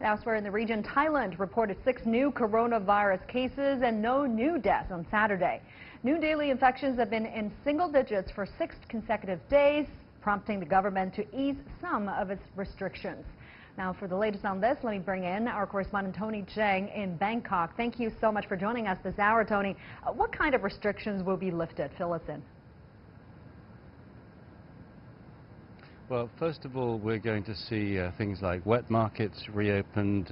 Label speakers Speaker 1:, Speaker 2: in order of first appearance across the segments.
Speaker 1: Elsewhere in the region, Thailand reported 6 new coronavirus cases and no new deaths on Saturday. New daily infections have been in single digits for 6 consecutive days, prompting the government to ease some of its restrictions. Now, for the latest on this, let me bring in our correspondent Tony Cheng in Bangkok. Thank you so much for joining us this hour, Tony. What kind of restrictions will be lifted? Fill us in.
Speaker 2: Well, first of all, we're going to see things like wet markets reopened,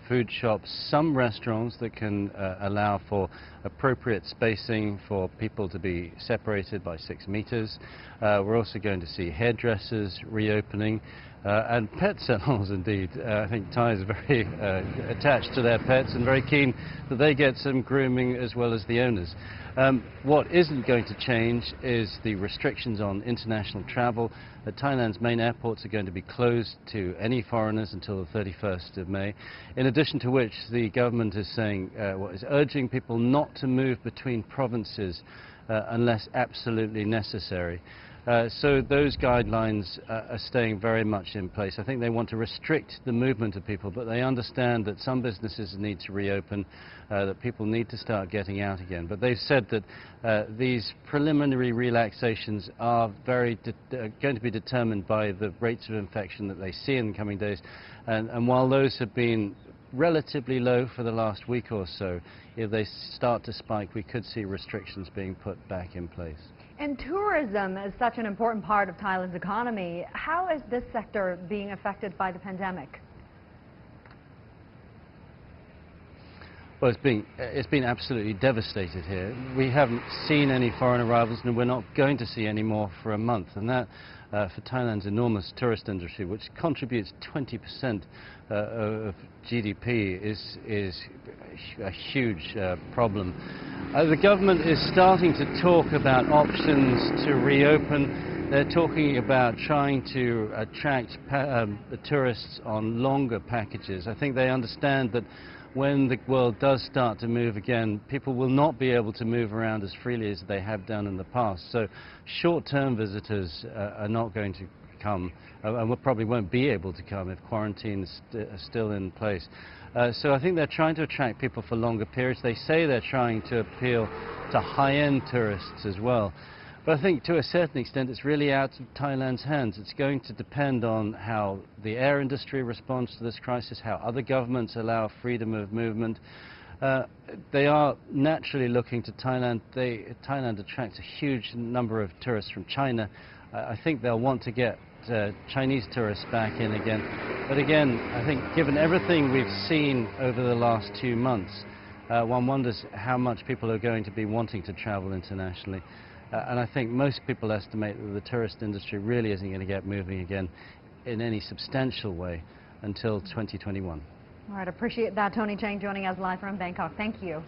Speaker 2: food shops, some restaurants that can allow for appropriate spacing for people to be separated by 6 meters. We're also going to see hairdressers reopening and pet salons indeed. I think Thai is very attached to their pets and very keen that they get some grooming as well as the owners. What isn't going to change is the restrictions on international travel. Thailand's main airports are going to be closed to any foreigners until the 31st of May. In addition to which, the government is saying, is urging people not to move between provinces unless absolutely necessary. So those guidelines are staying very much in place. I think they want to restrict the movement of people, but they understand that some businesses need to reopen, that people need to start getting out again. But they've said that these preliminary relaxations are going to be determined by the rates of infection that they see in the coming days. And while those have been relatively low for the last week or so, if they start to spike, we could see restrictions being put back in place.
Speaker 1: And tourism is such an important part of Thailand's economy. How is this sector being affected by the pandemic?
Speaker 2: Well, it's been absolutely devastated here. We haven't seen any foreign arrivals, and we're not going to see any more for a month. And that, for Thailand's enormous tourist industry, which contributes 20% of GDP, is a huge problem. The government is starting to talk about options to reopen. They're talking about trying to attract the tourists on longer packages. I think they understand that when the world does start to move again, people will not be able to move around as freely as they have done in the past. So short-term visitors are not going to come, and probably won't be able to come if quarantine is still in place. So I think they're trying to attract people for longer periods. They say they're trying to appeal to high-end tourists as well. But I think to a certain extent it's really out of Thailand's hands. It's going to depend on how the air industry responds to this crisis, how other governments allow freedom of movement. They are naturally looking to Thailand. Thailand attracts a huge number of tourists from China. I think they'll want to get Chinese tourists back in again. But again, I think given everything we've seen over the last 2 months, one wonders how much people are going to be wanting to travel internationally. And I think most people estimate that the tourist industry really isn't going to get moving again in any substantial way until 2021.
Speaker 1: All right, appreciate that. Tony Cheng joining us live from Bangkok. Thank you.